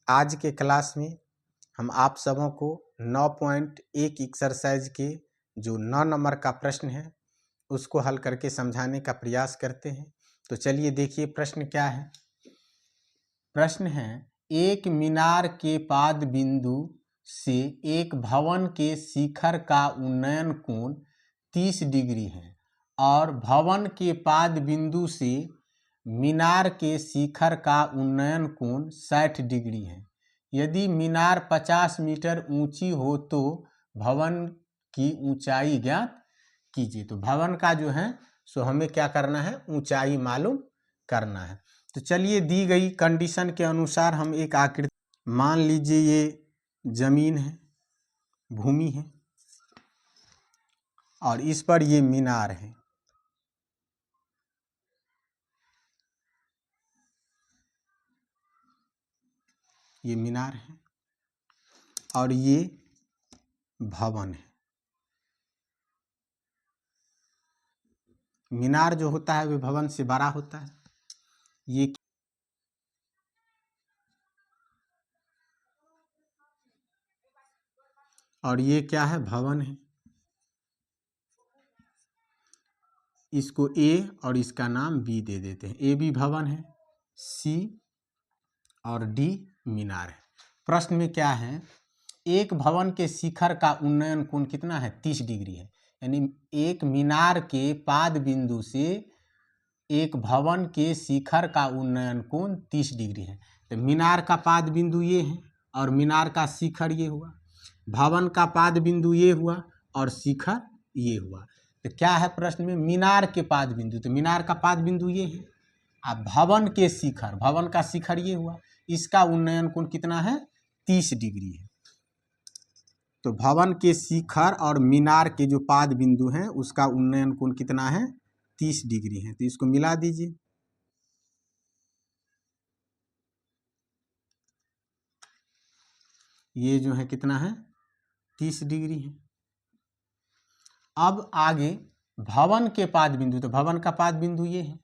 आज के क्लास में हम आप सबों को 9.1 एक्सरसाइज के जो 9 नंबर का प्रश्न है उसको हल करके समझाने का प्रयास करते हैं। तो चलिए देखिए प्रश्न क्या है। प्रश्न है, एक मीनार के पाद बिंदु से एक भवन के शिखर का उन्नयन कोण 30 डिग्री है और भवन के पाद बिंदु से मीनार के शिखर का उन्नयन कोण 60 डिग्री है। यदि मीनार 50 मीटर ऊंची हो तो भवन की ऊंचाई ज्ञात कीजिए। तो भवन का जो है सो हमें क्या करना है, ऊंचाई मालूम करना है। तो चलिए दी गई कंडीशन के अनुसार हम एक आकृति, मान लीजिए ये जमीन है, भूमि है और इस पर ये मीनार है। ये मीनार है और ये भवन है। मीनार जो होता है वो भवन से बड़ा होता है। ये और ये क्या है, भवन है। इसको ए और इसका नाम बी दे देते हैं। ए बी भवन है, सी और डी मीनार है। प्रश्न में क्या है, एक भवन के शिखर का उन्नयन कोण कितना है, 30 डिग्री है। यानी एक मीनार के पाद बिंदु से एक भवन के शिखर का उन्नयन कोण 30 डिग्री है। तो मीनार का पाद बिंदु ये है और मीनार का शिखर ये हुआ। भवन का पाद बिंदु ये हुआ और शिखर ये हुआ। तो क्या है प्रश्न में, मीनार के पाद बिंदु, तो मीनार का पाद बिंदु ये है। अब भवन के शिखर, भवन का शिखर ये हुआ, इसका उन्नयन कोण कितना है, 30 डिग्री है। तो भवन के शिखर और मीनार के जो पाद बिंदु हैं उसका उन्नयन कोण कितना है, 30 डिग्री है। तो इसको मिला दीजिए। ये जो है कितना है, 30 डिग्री है। अब आगे भवन के पाद बिंदु, तो भवन का पाद बिंदु ये है।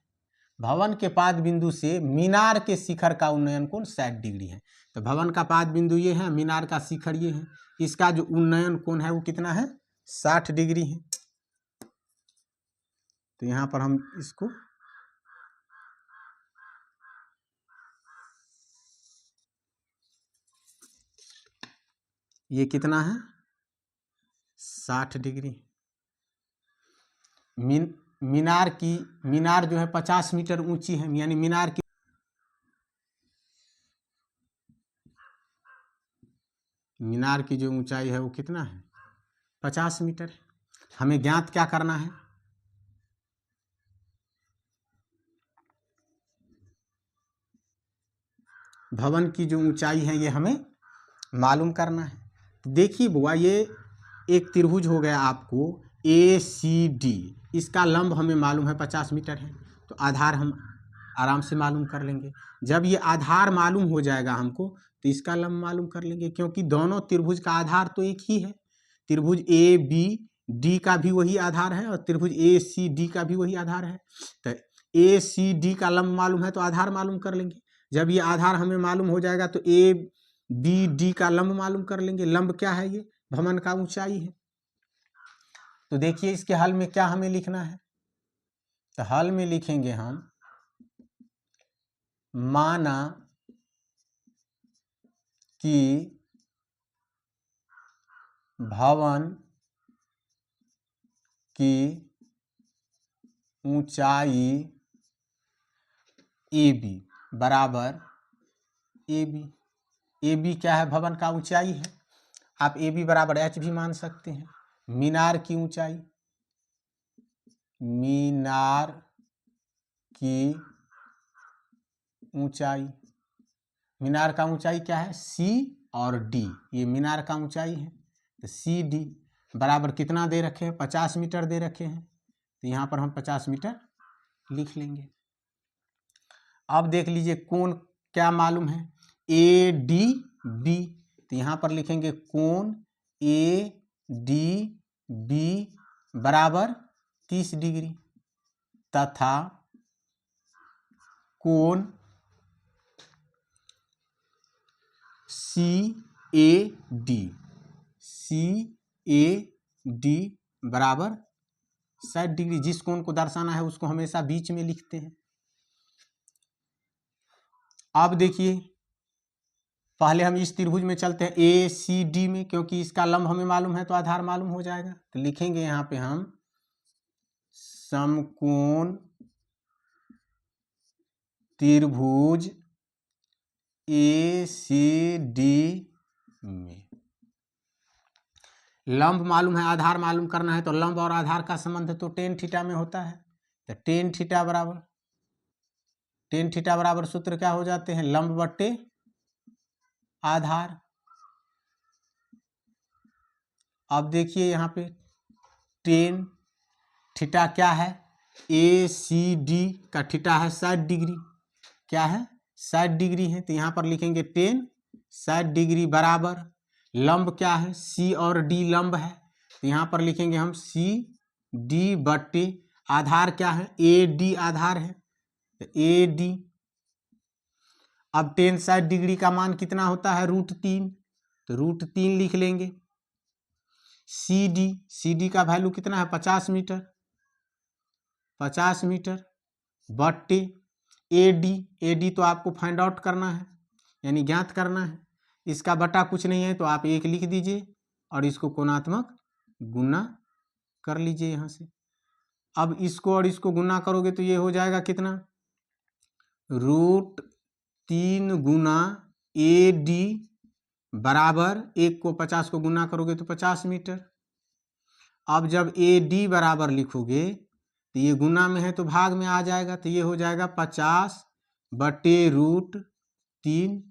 भवन के पाद बिंदु से मीनार के शिखर का उन्नयन कोण 60 डिग्री है। तो भवन का पाद बिंदु ये है, मीनार का शिखर ये है, इसका जो उन्नयन कोण है वो कितना है, 60 डिग्री है। तो यहाँ पर हम इसको ये कितना है, 60 डिग्री। मीनार जो है 50 मीटर ऊंची है, यानी मीनार की जो ऊंचाई है वो कितना है, 50 मीटर है। हमें ज्ञात क्या करना है, भवन की जो ऊंचाई है ये हमें मालूम करना है। तो देखिए बुआ, ये एक त्रिभुज हो गया आपको ACD, इसका लंब हमें मालूम है 50 मीटर है। तो आधार हम आराम से मालूम कर लेंगे। जब ये आधार मालूम हो जाएगा हमको तो इसका लंब मालूम कर लेंगे, क्योंकि दोनों त्रिभुज का आधार तो एक ही है। त्रिभुज ABD का भी वही आधार है और त्रिभुज ACD का भी वही आधार है। तो ACD का लंब मालूम है तो आधार मालूम कर लेंगे। जब ये आधार हमें मालूम हो जाएगा तो ABD का लंब मालूम कर लेंगे। लंब क्या है, ये भवन का ऊंचाई है। तो देखिए इसके हल में क्या हमें लिखना है, तो हल में लिखेंगे हम, माना कि भवन की ऊंचाई AB बराबर AB क्या है, भवन का ऊंचाई है। आप AB बराबर H भी मान सकते हैं। मीनार की ऊंचाई, मीनार की ऊंचाई, मीनार का ऊंचाई क्या है, C और D, ये मीनार का ऊंचाई है। तो CD बराबर कितना दे रखे हैं, 50 मीटर दे रखे हैं। तो यहाँ पर हम 50 मीटर लिख लेंगे। अब देख लीजिए कोण क्या मालूम है, ADB। तो यहाँ पर लिखेंगे कोण ADB बराबर 30 डिग्री तथा कोण CAD बराबर 60 डिग्री। जिस कोण को दर्शाना है उसको हमेशा बीच में लिखते हैं। अब देखिए, पहले हम इस त्रिभुज में चलते हैं ACD में, क्योंकि इसका लंब हमें मालूम है तो आधार मालूम हो जाएगा। तो लिखेंगे यहाँ पे हम समकोण त्रिभुज ACD में लंब मालूम है, आधार मालूम करना है, तो लंब और आधार का संबंध तो टेन थीटा में होता है। तो टेन थीटा बराबर सूत्र क्या हो जाते हैं, लंब बट्टे आधार। अब देखिए यहाँ पे टेन थीटा क्या है, ACD का थीटा है 60 डिग्री। क्या है, 60 डिग्री है। तो यहाँ पर लिखेंगे टेन 60 डिग्री बराबर लंब क्या है, C और D लंब है। तो यहाँ पर लिखेंगे हम CD बट्टे आधार क्या है, AD आधार है। तो AD, अब टेन 60 डिग्री का मान कितना होता है, √3। तो √3 लिख लेंगे। CD का वैल्यू कितना है, 50 मीटर, 50 मीटर बट्टे AD तो आपको फाइंड आउट करना है, यानी ज्ञात करना है। इसका बटा कुछ नहीं है तो आप 1 लिख दीजिए और इसको कोणात्मक गुना कर लीजिए यहाँ से। अब इसको और इसको गुना करोगे तो ये हो जाएगा कितना, √3 गुना AD बराबर 1 को 50 को गुना करोगे तो 50 मीटर। अब जब AD बराबर लिखोगे तो ये गुना में है तो भाग में आ जाएगा। तो ये हो जाएगा 50 बटे √3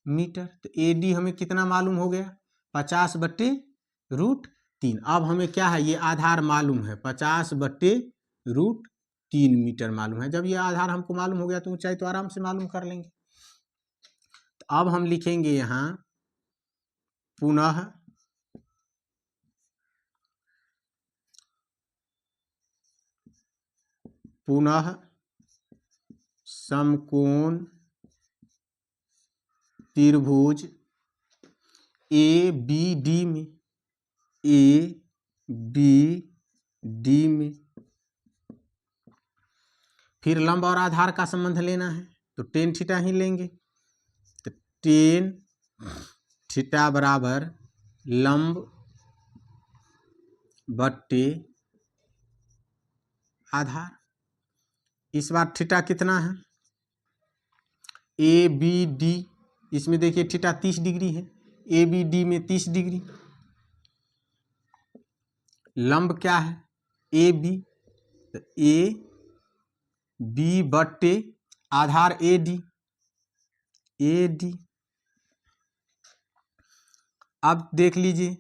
मीटर। तो AD हमें कितना मालूम हो गया, 50 बटे √3। अब हमें क्या है, ये आधार मालूम है, 50 बटे √3 मीटर मालूम है। जब ये आधार हमको मालूम हो गया तो ऊंचाई तो आराम से मालूम कर लेंगे। तो अब हम लिखेंगे यहाँ पुनः समकोण त्रिभुज ABD में फिर लंब और आधार का संबंध लेना है तो टेन थीटा ही लेंगे। तो टेन थीटा बराबर लंब बट्टे आधार। इस बार थीटा कितना है, ABD, इसमें देखिए थीटा 30 डिग्री है, ABD में 30 डिग्री। लंब क्या है, AB, तो AB बट्टे आधार AD। अब देख लीजिए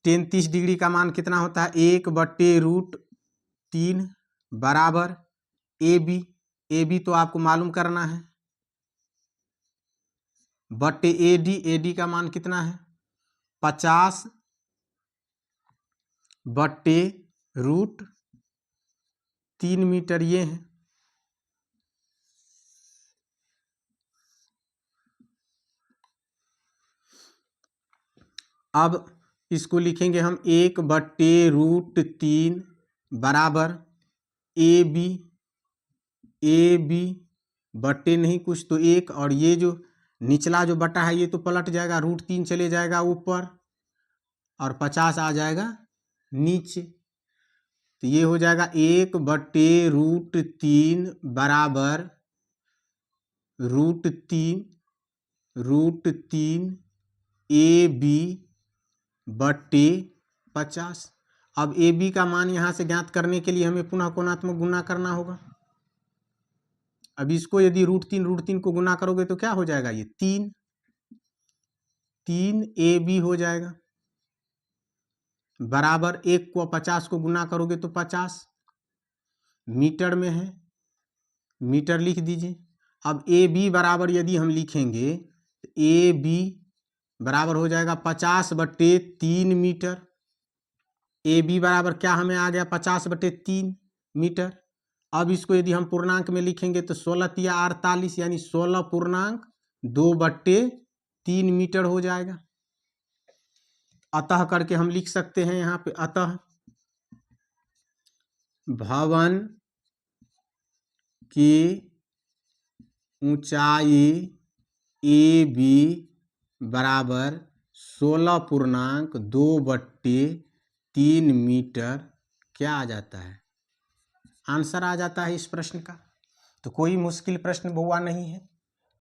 टेन 30 डिग्री का मान कितना होता है, 1 बट्टे √3 बराबर AB तो आपको मालूम करना है, बट्टे AD का मान कितना है, 50 बट्टे √3 मीटर ये है। अब इसको लिखेंगे हम 1 बट्टे √3 बराबर AB बट्टे नहीं कुछ तो 1, और ये जो निचला जो बटा है ये तो पलट जाएगा, √3 चले जाएगा ऊपर और 50 आ जाएगा नीचे। तो ये हो जाएगा 1 बट्टे √3 बराबर √3 AB बट्टे 50। अब AB का मान यहाँ से ज्ञात करने के लिए हमें पुनः कोणात्मक गुना करना होगा। अब इसको यदि √3 को गुना करोगे तो क्या हो जाएगा, ये 3 AB हो जाएगा बराबर 1 को 50 को गुना करोगे तो 50 मीटर में है, मीटर लिख दीजिए। अब AB बराबर यदि हम लिखेंगे तो AB बराबर हो जाएगा 50 बट्टे 3 मीटर। AB बराबर क्या हमें आ गया, 50 बट्टे 3 मीटर। अब इसको यदि हम पूर्णांक में लिखेंगे तो 16 या 48 यानी 16.2 बट्टे 3 मीटर हो जाएगा। अतः करके हम लिख सकते हैं यहाँ पे, अतः भवन की ऊंचाई ए बी बराबर 16.2/3 मीटर क्या आ जाता है, आंसर आ जाता है इस प्रश्न का। तो कोई मुश्किल प्रश्न हुआ नहीं है।